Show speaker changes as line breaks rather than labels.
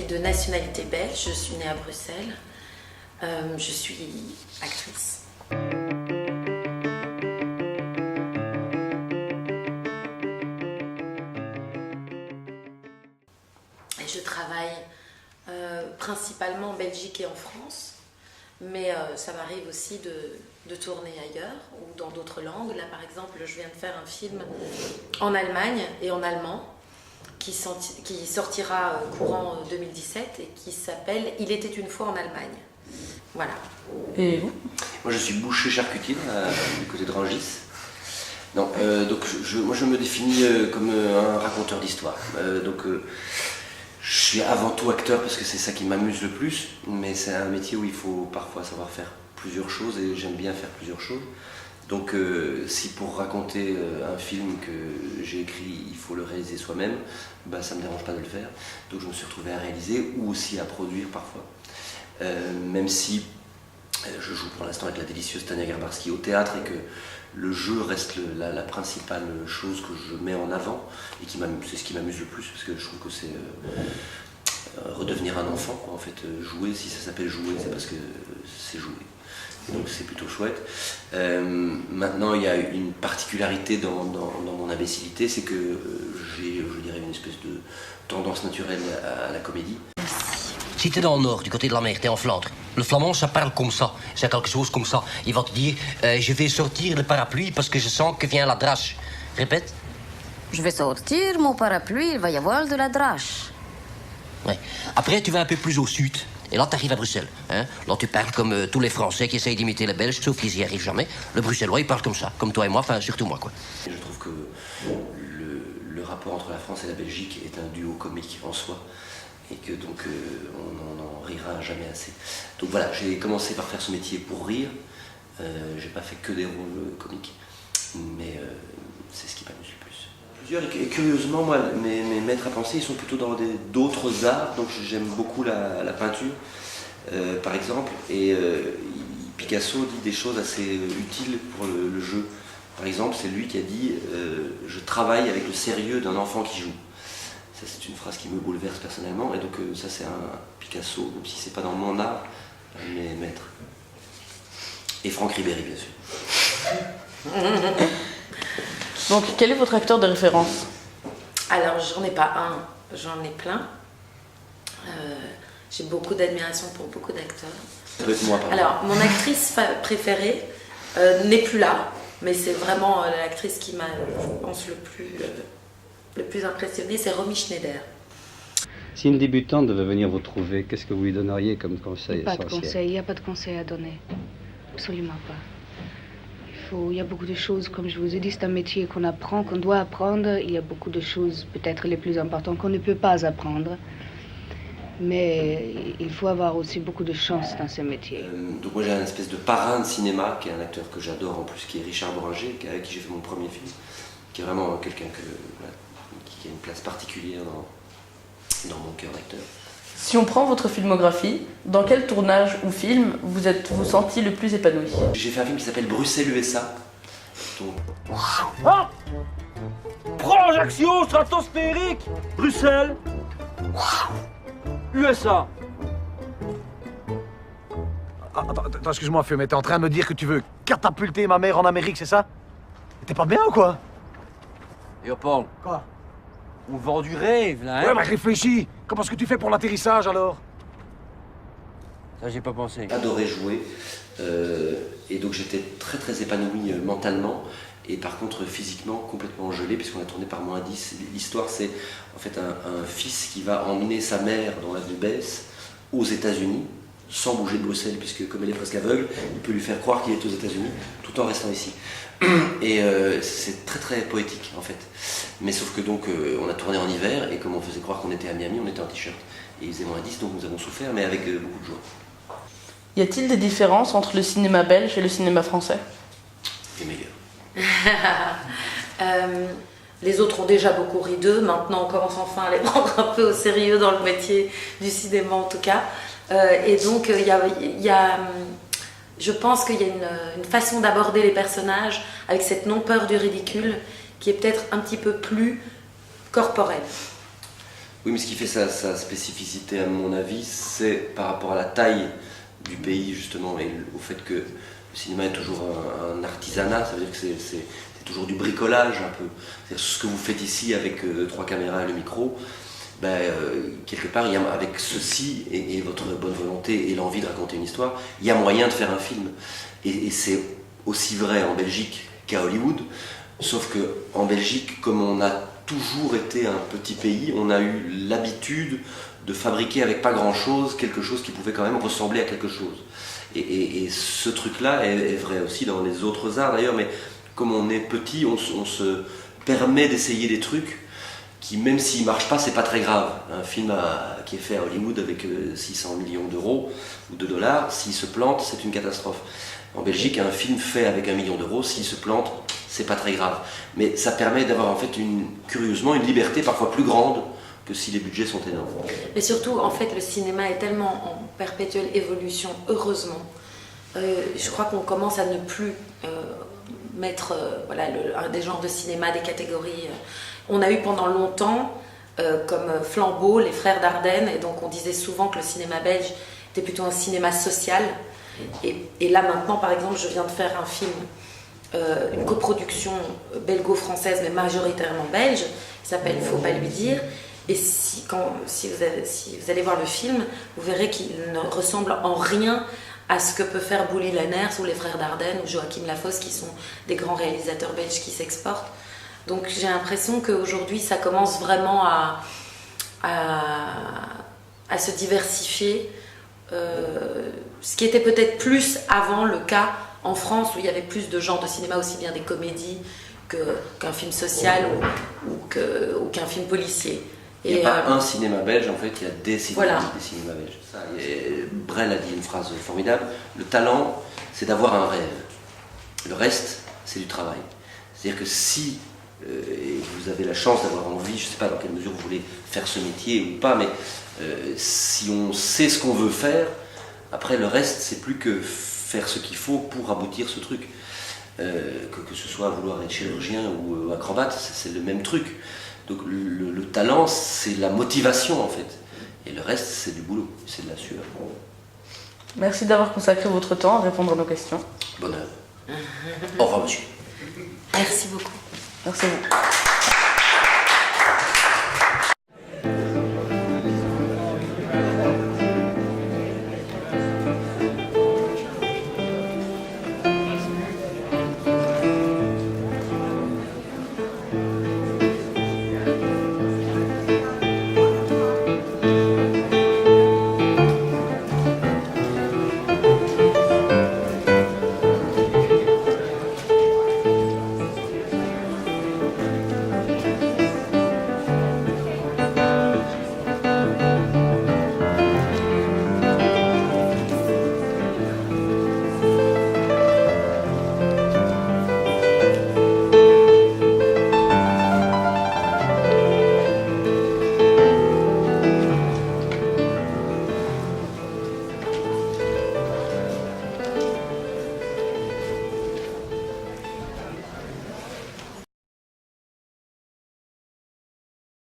de nationalité belge, je suis née à Bruxelles. Je suis actrice. Et je travaille principalement en Belgique et en France, mais ça m'arrive aussi de tourner ailleurs ou dans d'autres langues. Là, par exemple, je viens de faire un film en Allemagne et en allemand qui sortira courant 2017 et qui s'appelle « Il était une fois en Allemagne ». Voilà.
Et vous?
Moi, je suis boucher charcutier du côté de Rungis. Donc, moi, je me définis comme un raconteur d'histoire. Je suis avant tout acteur parce que c'est ça qui m'amuse le plus, mais c'est un métier où il faut parfois savoir faire plusieurs choses et j'aime bien faire plusieurs choses. Donc si pour raconter un film que j'ai écrit, il faut le réaliser soi-même, bah, ça ne me dérange pas de le faire. Donc je me suis retrouvé à réaliser ou aussi à produire parfois. Même si je joue pour l'instant avec la délicieuse Tania Garbarski au théâtre et que le jeu reste la principale chose que je mets en avant et c'est ce qui m'amuse le plus parce que je trouve que c'est redevenir un enfant, quoi. En fait, jouer, si ça s'appelle jouer, c'est parce que c'est jouer. Donc c'est plutôt chouette. Maintenant, il y a une particularité dans mon imbécilité, c'est que j'ai, je dirais, une espèce de tendance naturelle à la comédie.
Si t'es dans le nord, du côté de la mer, t'es en Flandre, le flamand, ça parle comme ça. C'est quelque chose comme ça. Il va te dire, je vais sortir le parapluie parce que je sens que vient la drache. Répète.
Je vais sortir mon parapluie, il va y avoir de la drache.
Ouais. Après, tu vas un peu plus au sud. Et là, tu arrives à Bruxelles. Hein? Là, tu parles comme tous les Français qui essayent d'imiter les Belges, sauf qu'ils n'y arrivent jamais. Le Bruxellois, il parle comme ça, comme toi et moi, enfin, surtout moi, quoi.
Je trouve que le rapport entre la France et la Belgique est un duo comique en soi. Et que donc on n'en rira jamais assez. Donc voilà, j'ai commencé par faire ce métier pour rire. J'ai pas fait que des rôles comiques, mais c'est ce qui m'amuse le plus. Et curieusement, moi, mes maîtres à penser, ils sont plutôt dans d'autres arts. Donc j'aime beaucoup la peinture, par exemple. Et Picasso dit des choses assez utiles pour le jeu. Par exemple, c'est lui qui a dit je travaille avec le sérieux d'un enfant qui joue. Ça, c'est une phrase qui me bouleverse personnellement, et donc ça c'est un Picasso, même si c'est pas dans mon art, un de mes maîtres. Et Franck Ribéry, bien sûr.
Donc, quel est votre acteur de référence?
Alors, j'en ai pas un, j'en ai plein. J'ai beaucoup d'admiration pour beaucoup d'acteurs.
Ça doit être moi, pardon.
Alors, mon actrice préférée n'est plus là, mais c'est vraiment l'actrice qui m'a, je pense, le plus impressionné, c'est Romy Schneider.
Si une débutante devait venir vous trouver, qu'est-ce que vous lui donneriez comme conseil
Pas de
essentiel?
conseil, il n'y a pas de conseil à donner. Absolument pas. Il y a beaucoup de choses, comme je vous ai dit, c'est un métier qu'on apprend, qu'on doit apprendre. Il y a beaucoup de choses, peut-être les plus importantes, qu'on ne peut pas apprendre. Mais il faut avoir aussi beaucoup de chance dans ce métier.
Donc moi j'ai un espèce de parrain de cinéma, qui est un acteur que j'adore en plus, qui est Richard Bohringer, avec qui j'ai fait mon premier film, qui est vraiment quelqu'un qui a une place particulière dans mon cœur d'acteur.
Si on prend votre filmographie, dans quel tournage ou film vous êtes-vous senti le plus épanoui?
J'ai fait un film qui s'appelle Bruxelles USA. Donc...
Ah, projection stratosphérique, Bruxelles, USA.
Attends, excuse-moi, Feu, mais t'es en train de me dire que tu veux catapulter ma mère en Amérique, c'est ça? T'es pas bien ou quoi?
Yo, Paul.
Quoi?
On vend du rêve, là, hein?
Ouais, bah réfléchis. Comment est-ce que tu fais pour l'atterrissage, alors?
Ça, j'ai pas pensé.
J'adorais jouer, et donc j'étais très très épanoui mentalement, et par contre physiquement complètement gelé, puisqu'on a tourné par -10. L'histoire, c'est en fait un fils qui va emmener sa mère dans l'avenue Besse aux États-Unis, sans bouger de Bruxelles, puisque comme elle est presque aveugle, il peut lui faire croire qu'il est aux États-Unis, tout en restant ici. Et c'est très très poétique en fait. Mais sauf que donc on a tourné en hiver, et comme on faisait croire qu'on était à Miami, on était en t-shirt. Et il faisait -10, donc nous avons souffert, mais avec beaucoup de joie.
Y a-t-il des différences entre le cinéma belge et le cinéma français?
Les meilleurs.
Les autres ont déjà beaucoup ri d'eux, maintenant on commence enfin à les prendre un peu au sérieux dans le métier du cinéma en tout cas. Et donc je pense qu'il y a une façon d'aborder les personnages avec cette non-peur du ridicule qui est peut-être un petit peu plus corporelle.
Oui, mais ce qui fait sa spécificité, à mon avis, c'est par rapport à la taille du pays, justement, et au fait que le cinéma est toujours un artisanat, ça veut dire que c'est toujours du bricolage, un peu. C'est-à-dire ce que vous faites ici avec 3 caméras et le micro, quelque part, avec ceci et votre bonne volonté et l'envie de raconter une histoire, il y a moyen de faire un film. Et c'est aussi vrai en Belgique qu'à Hollywood, sauf qu'en Belgique, comme on a toujours été un petit pays, on a eu l'habitude de fabriquer avec pas grand-chose, quelque chose qui pouvait quand même ressembler à quelque chose. Et ce truc-là est vrai aussi dans les autres arts d'ailleurs, mais comme on est petit, on se permet d'essayer des trucs qui, même s'ils ne marchent pas, c'est pas très grave. Un film qui est fait à Hollywood avec 600 millions d'euros ou de dollars, s'il se plante, c'est une catastrophe. En Belgique, un film fait avec 1 million d'euros, s'il se plante, c'est pas très grave. Mais ça permet d'avoir en fait curieusement une liberté parfois plus grande que si les budgets sont énormes.
Mais surtout, en fait, le cinéma est tellement en perpétuelle évolution, heureusement. Je crois qu'on commence à ne plus mettre des genres de cinéma, des catégories. On a eu pendant longtemps, comme flambeau, les frères Dardenne, et donc on disait souvent que le cinéma belge était plutôt un cinéma social. Et là maintenant, par exemple, je viens de faire un film, une coproduction belgo-française, mais majoritairement belge, qui s'appelle « Faut pas lui dire ». Et si vous allez voir le film, vous verrez qu'il ne ressemble en rien à ce que peut faire Bouli Lanners ou les frères Dardenne ou Joachim Lafosse, qui sont des grands réalisateurs belges qui s'exportent. Donc j'ai l'impression qu'aujourd'hui, ça commence vraiment à se diversifier. Ce qui était peut-être plus avant le cas en France, où il y avait plus de genres de cinéma, aussi bien des comédies qu'un film social ou qu'un film policier.
Il n'y a pas un cinéma belge, en fait, il y a des cinémas,
voilà.
Des cinémas belges. Brel a dit une phrase formidable, le talent, c'est d'avoir un rêve. Le reste, c'est du travail. C'est-à-dire que si vous avez la chance d'avoir envie, je ne sais pas dans quelle mesure vous voulez faire ce métier ou pas, mais si on sait ce qu'on veut faire, après le reste, c'est plus que faire ce qu'il faut pour aboutir ce truc. Que ce soit vouloir être chirurgien ou acrobate, c'est le même truc. Donc le talent, c'est la motivation en fait. Et le reste, c'est du boulot, c'est de la sueur.
Merci d'avoir consacré votre temps à répondre à nos questions.
Bonne heure. Au revoir monsieur.
Merci beaucoup.
Merci à vous.